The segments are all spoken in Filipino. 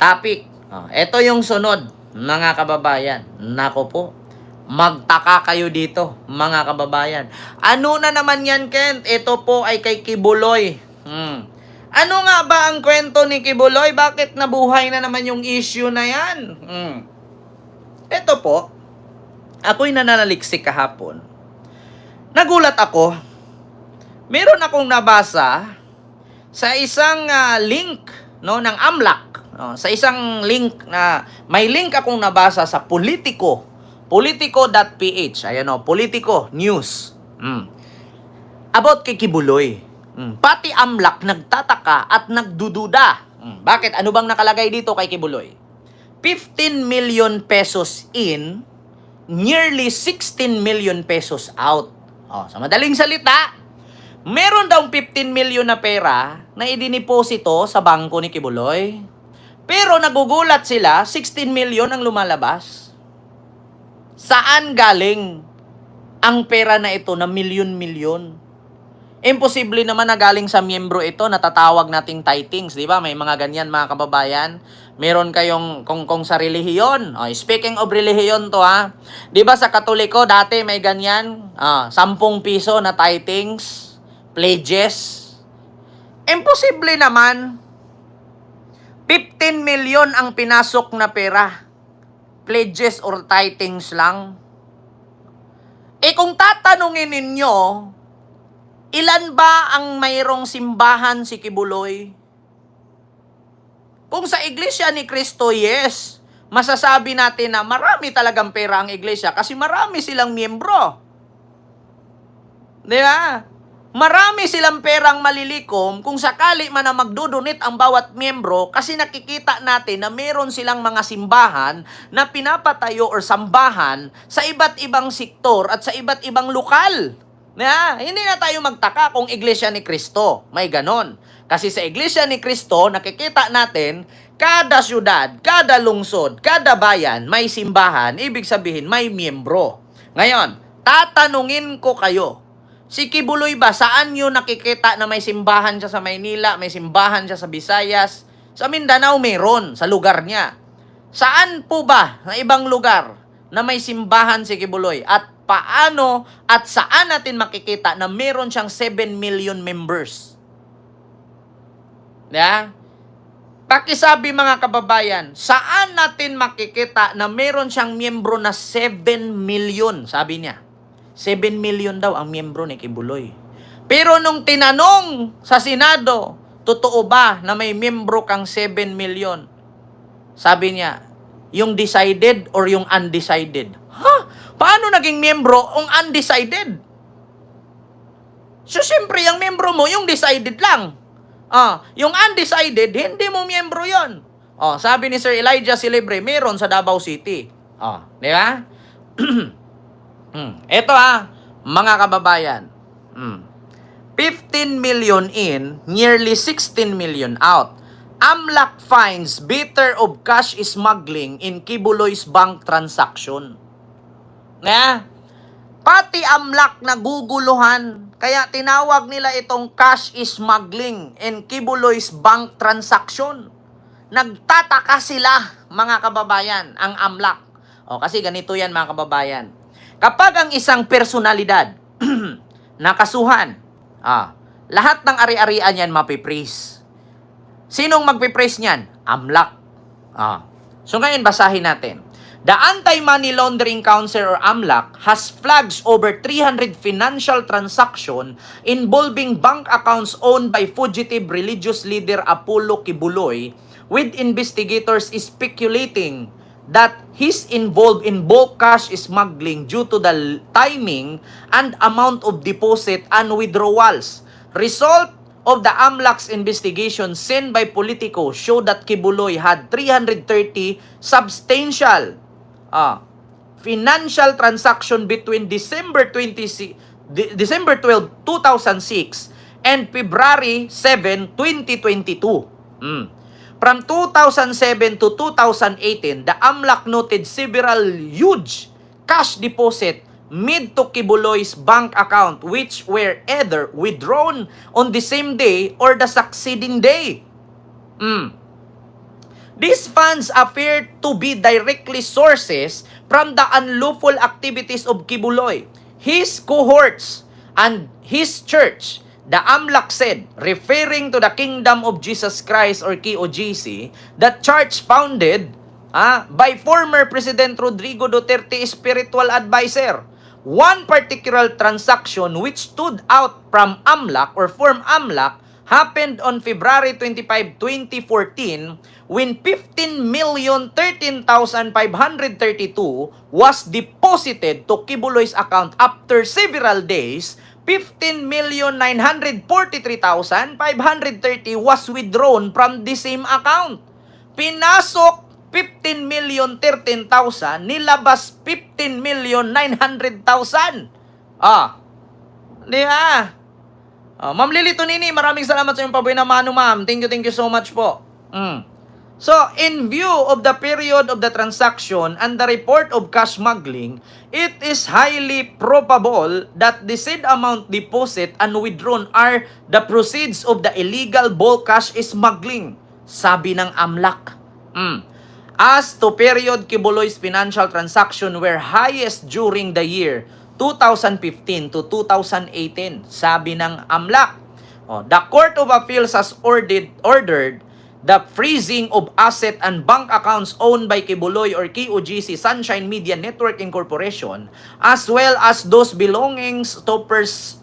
topic. Ito yung sunod, mga kababayan. Nako po, magtaka kayo dito, mga kababayan. Ano na naman yan, Kent? Ito po ay kay Kibuloy. Ano nga ba ang kwento ni Kibuloy? Bakit nabuhay na naman yung issue na yan? Ito po, ako'y nananaliksik kahapon. Nagulat ako. Meron akong nabasa sa isang link ng AMLAC. Sa isang link na may link akong nabasa sa Politico. Politico.ph. Ayan Politico News. About kay Kibuloy. Pati AMLAC nagtataka at nagdududa. Bakit? Ano bang nakalagay dito kay Kibuloy? 15 million pesos in, nearly 16 million pesos out. Sa madaling salita, meron daw 15 million na pera na idiniposito sa bangko ni Kibuloy. Pero nagugulat sila, 16 million ang lumalabas. Saan galing ang pera na ito na milyon-milyon? Imposible naman na galing sa miyembro ito, natatawag nating tithings, di ba? May mga ganyan, mga kababayan. Meron kayong kung sa relihiyon. Speaking of relihiyon to Di ba sa Katoliko dati may ganyan? 10 piso na tithings, pledges. Imposible naman. 15 million ang pinasok na pera. Pledges or tithings lang. Kung tatanungin ninyo, ilan ba ang mayroong simbahan si Kibuloy? Kung sa Iglesia ni Cristo, yes, masasabi natin na marami talagang pera ang Iglesia kasi marami silang miyembro. Di ba? Marami silang perang malilikom kung sakali man na magdodonate ang bawat miyembro kasi nakikita natin na meron silang mga simbahan na pinapatayo or sambahan sa iba't ibang sektor at sa iba't ibang lokal. Hindi na tayo magtaka kung Iglesia ni Cristo. May ganon. Kasi sa Iglesia ni Cristo, nakikita natin, kada syudad, kada lungsod, kada bayan, may simbahan. Ibig sabihin, may miyembro. Ngayon, tatanungin ko kayo, si Kibuloy ba, saan nyo nakikita na may simbahan siya sa Maynila, may simbahan siya sa Visayas? Sa Mindanao, meron, sa lugar niya. Saan po ba, na ibang lugar, na may simbahan si Kibuloy? At paano at saan natin makikita na meron siyang 7 million members? Pakisabi mga kababayan, saan natin makikita na meron siyang miyembro na 7 million? Sabi niya, 7 million daw ang miyembro ni Kibuloy. Pero nung tinanong sa Senado, totoo ba na may miyembro kang 7 million? Sabi niya, yung decided or yung undecided? Paano naging miyembro ang undecided? So, siyempre, yung miyembro mo, yung decided lang. Yung undecided, hindi mo miyembro yon. Sabi ni Sir Elijah Celebre, meron sa Davao City. Di ba? Ito mga kababayan. 15 million in, nearly 16 million out. AMLAC finds bitter of cash smuggling in Kibuloy's bank transaction. Pati AMLAC naguguluhan. Kaya tinawag nila itong cash smuggling in Kibuloy's bank transaction. Nagtataka sila, mga kababayan, ang AMLAC. Kasi ganito yan, mga kababayan. Kapag ang isang personalidad nakasuhan, lahat ng ari-arian yan mapipraise. Sinong magpipraise niyan? AMLAC. So ngayon, basahin natin. The Anti-Money Laundering Council or AMLAC has flagged over 300 financial transactions involving bank accounts owned by fugitive religious leader Apollo Kibuloy, with investigators speculating that he's involved in bulk cash smuggling due to the timing and amount of deposit and withdrawals. Result of the AMLAC's investigation sent by Politico show that Kibuloy had 330 substantial financial transaction between December 12, 2006 and February 7, 2022. From 2007 to 2018, the AMLAC noted several huge cash deposit made to Kibuloy's bank account which were either withdrawn on the same day or the succeeding day. These funds appear to be directly sources from the unlawful activities of Kibuloy, his cohorts, and his church. The AMLAC said, referring to the Kingdom of Jesus Christ or KOJC, the church founded by former President Rodrigo Duterte spiritual advisor. One particular transaction which stood out from AMLAC or from AMLAC happened on February 25, 2014 when 15,013,532 was deposited to Kibuloy's account. After several days, 15,943,530 was withdrawn from the same account. Pinasok 15,013,000, nilabas 15,900,000. Di ba? Ma'am Lilito Nini, maraming salamat sa iyong paboy na mano, ma'am. Thank you so much po. So, in view of the period of the transaction and the report of cash smuggling, it is highly probable that the said amount deposit and withdrawn are the proceeds of the illegal bulk cash smuggling, sabi ng AMLAC. As to period, Kibuloy's financial transaction were highest during the year 2015 to 2018, sabi ng AMLAC. The Court of Appeals has ordered the freezing of asset and bank accounts owned by Kibuloy or KOJC Sunshine Media Network Incorporation, as well as those belongings to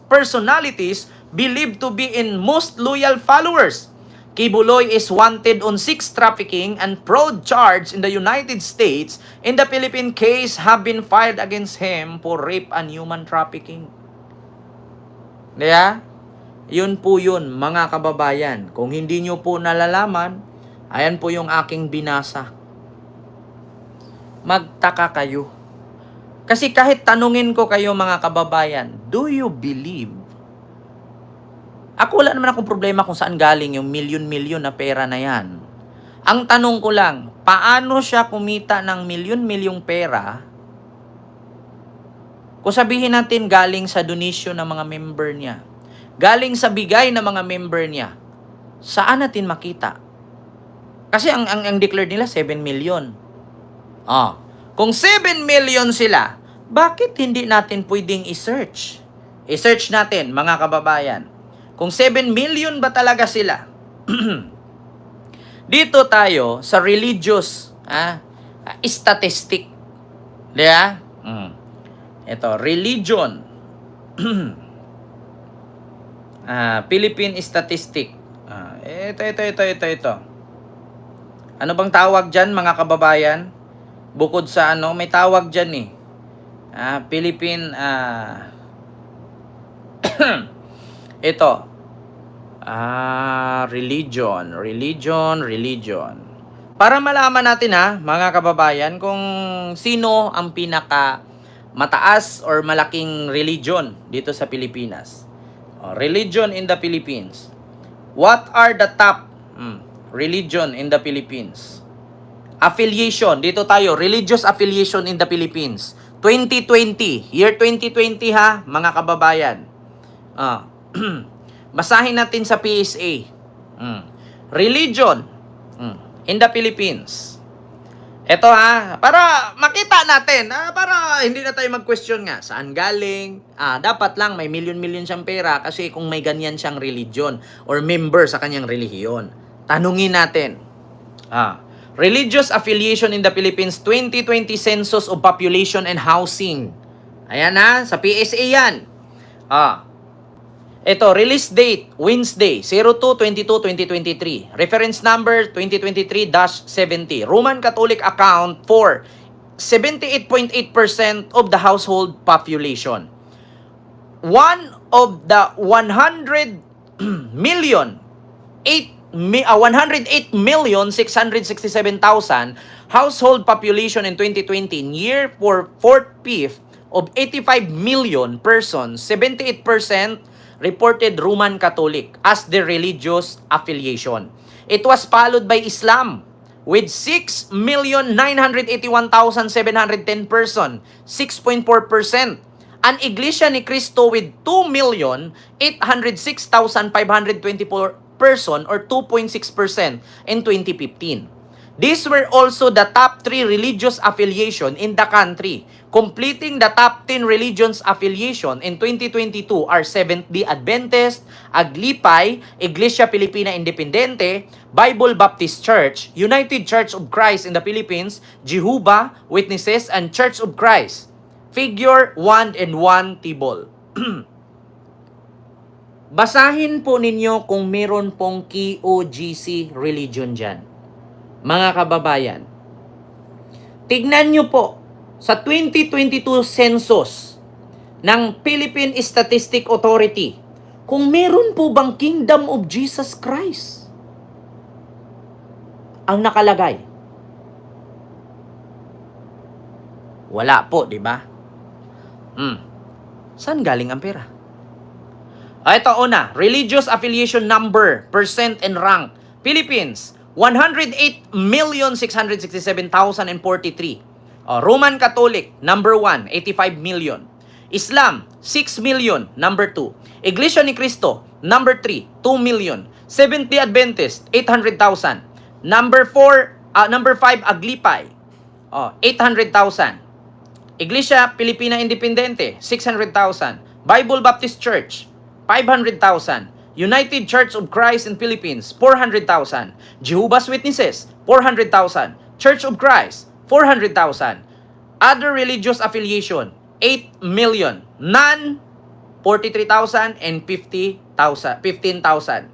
personalities believed to be in most loyal followers. Kibuloy is wanted on 6 trafficking and fraud charges in the United States. In the Philippine case have been filed against him for rape and human trafficking. Diba? Yun po yun, mga kababayan. Kung hindi nyo po nalalaman, ayan po yung aking binasa. Magtaka kayo. Kasi kahit tanungin ko kayo, mga kababayan, do you believe? Ako wala naman akong problema kung saan galing yung milyon-milyon na pera na yan. Ang tanong ko lang, paano siya kumita ng milyon-milyong pera kung sabihin natin galing sa donation ng mga member niya? Galing sa bigay ng mga member niya, saan natin makita? Kasi ang declared nila 7 million. Kung 7 million sila, bakit hindi natin pwedeng i-search? I-search natin, mga kababayan. Kung 7 million ba talaga sila? Dito tayo sa religious statistic. Diba? Ito, religion. Philippine statistic. Ito. Ano bang tawag dyan, mga kababayan? Bukod sa may tawag dyan eh. Philippine, ito. Religion. Para malaman natin mga kababayan, kung sino ang pinaka mataas or malaking religion dito sa Pilipinas. Religion in the Philippines. What are the top religion in the Philippines? Affiliation. Dito tayo. Religious affiliation in the Philippines. 2020. Year 2020 mga kababayan. Basahin natin sa PSA. Religion in the Philippines. Ito para makita natin, para hindi na tayo mag-question nga, saan galing? Dapat lang may milyon-milyon siyang pera kasi kung may ganyan siyang religion or member sa kanyang relihiyon. Tanungin natin. Religious affiliation in the Philippines 2020 Census of Population and Housing. Ayan sa PSA yan. Ito, release date, Wednesday, 02/22/2023. Reference number 2023-70. Roman Catholic account for 78.8% of the household population. One of the 108,667,000 household population in 2020, year for 4/5 of 85 million persons, 78% reported Roman Catholic as their religious affiliation. It was followed by Islam with 6,981,710 person, 6.4%. An Iglesia ni Cristo with 2,806,524 person or 2.6% in 2015. These were also the top 3 religious affiliation in the country. Completing the top 10 religions affiliation in 2022 are Seventh-day Adventist, Aglipay, Iglesia Pilipina Independente, Bible Baptist Church, United Church of Christ in the Philippines, Jehovah Witnesses, and Church of Christ. Figure 1 and 1 table. Basahin po ninyo kung meron pong KOGC religion dyan. Mga kababayan, tignan nyo po sa 2022 census ng Philippine Statistic Authority kung meron po bang Kingdom of Jesus Christ ang nakalagay. Wala po, di ba? Saan galing ang pera? Ito una, religious affiliation number, percent and rank. Philippines, 108,667,043. Roman Catholic, number 1, 85 million. Islam, 6 million, number 2. Iglesia ni Cristo, number 3, 2 million. Seventh-day Adventist, 800,000. Number 5, Aglipay, 800,000. Iglesia Pilipina Independente, 600,000. Bible Baptist Church, 500,000. United Church of Christ in Philippines, 400,000. Jehovah's Witnesses, 400,000. Church of Christ, 400,000. Other religious affiliation, 8 million. None, 43,000 and 15,000.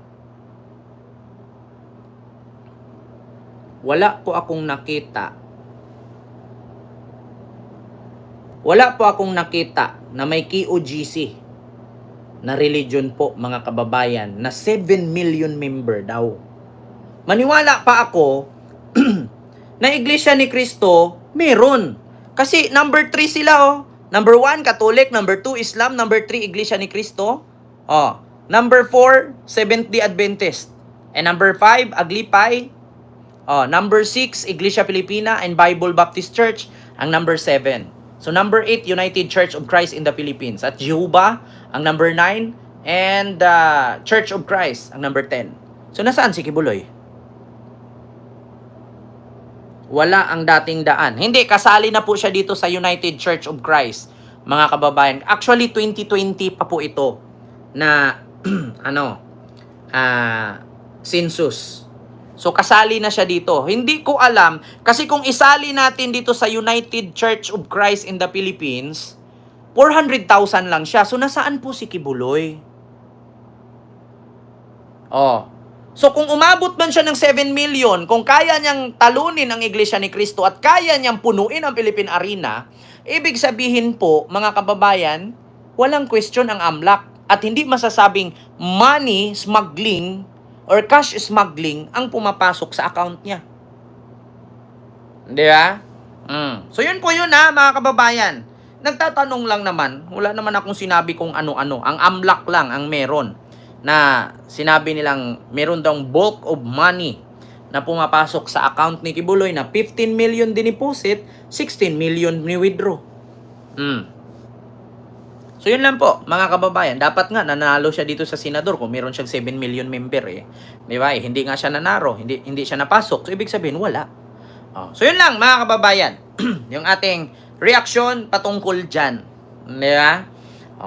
Wala po akong nakita. Wala po akong nakita na may KOGC na religion po, mga kababayan, na 7 million member daw. Maniwala pa ako na Iglesia ni Cristo, meron. Kasi number 3 sila, Number 1, Catholic. Number 2, Islam. Number 3, Iglesia ni Cristo. Number 4, Seventh-day Adventist. And number 5, Aglipay. Number 6, Iglesia Pilipina and Bible Baptist Church. Ang number 7. So number 8, United Church of Christ in the Philippines. At Jehovah, ang number 9. And Church of Christ, ang number 10. So nasaan si Kibuloy? Wala ang dating daan. Hindi, kasali na po siya dito sa United Church of Christ, mga kababayan. Actually, 2020 pa po ito na census. So, kasali na siya dito. Hindi ko alam, kasi kung isali natin dito sa United Church of Christ in the Philippines, 400,000 lang siya. So, nasaan po si Kibuloy? So, kung umabot man siya ng 7 million, kung kaya niyang talunin ang Iglesia ni Cristo at kaya niyang punuin ang Philippine Arena, ibig sabihin po, mga kababayan, walang question ang AMLAC at hindi masasabing money smuggling or cash smuggling ang pumapasok sa account niya. Di ba? So, yun po yun mga kababayan. Nagtatanong lang naman, wala naman akong sinabi kung ano-ano. Ang AMLAC lang ang meron na sinabi nilang meron daw bulk of money na pumapasok sa account ni Kibuloy na 15 million diniposit, 16 million ni withdraw. So yun lang po, mga kababayan. Dapat nga nanalo siya dito sa senador kung meron siyang 7 million member Di ba? Hindi nga siya nanaro, hindi siya napasok. So ibig sabihin wala. So yun lang, mga kababayan. Yung ating reaksyon patungkol dyan. Di ba?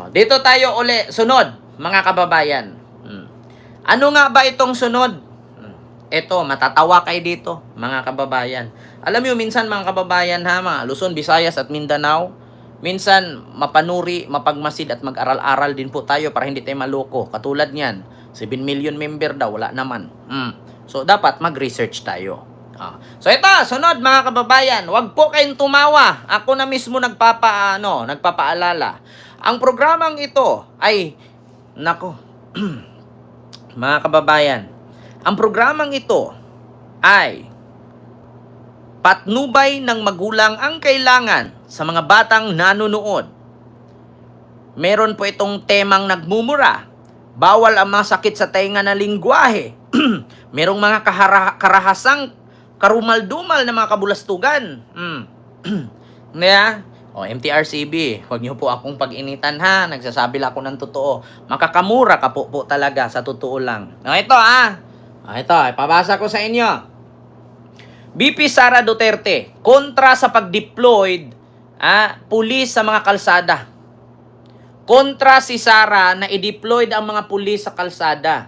Dito tayo uli, sunod, mga kababayan. Ano nga ba itong sunod? Ito, matatawa kayo dito, mga kababayan. Alam niyo, minsan mga kababayan mga Luzon, Visayas at Mindanao, minsan mapanuri, mapagmasid at mag-aral-aral din po tayo para hindi tayo maloko. Katulad niyan, 7 million member daw, wala naman. So, dapat mag-research tayo. So, ito, sunod mga kababayan, wag po kayong tumawa. Ako na mismo nagpapaalala. Ang programang ito ay, mga kababayan, ang programang ito ay patnubay ng magulang ang kailangan sa mga batang nanonood. Meron po itong temang nagmumura. Bawal ang masakit sa tainga na lingwahe. Merong mga karahasang karumal-dumal na mga kabulastugan. MTRCB, huwag niyo po akong pag-initan nagsasabi lang ako ng totoo. Makakamura ka po talaga sa totoo lang. Ito ipabasa ko sa inyo. VP Sara Duterte, kontra sa pag-deployed pulis sa mga kalsada. Kontra si Sara na i-deployed ang mga pulis sa kalsada.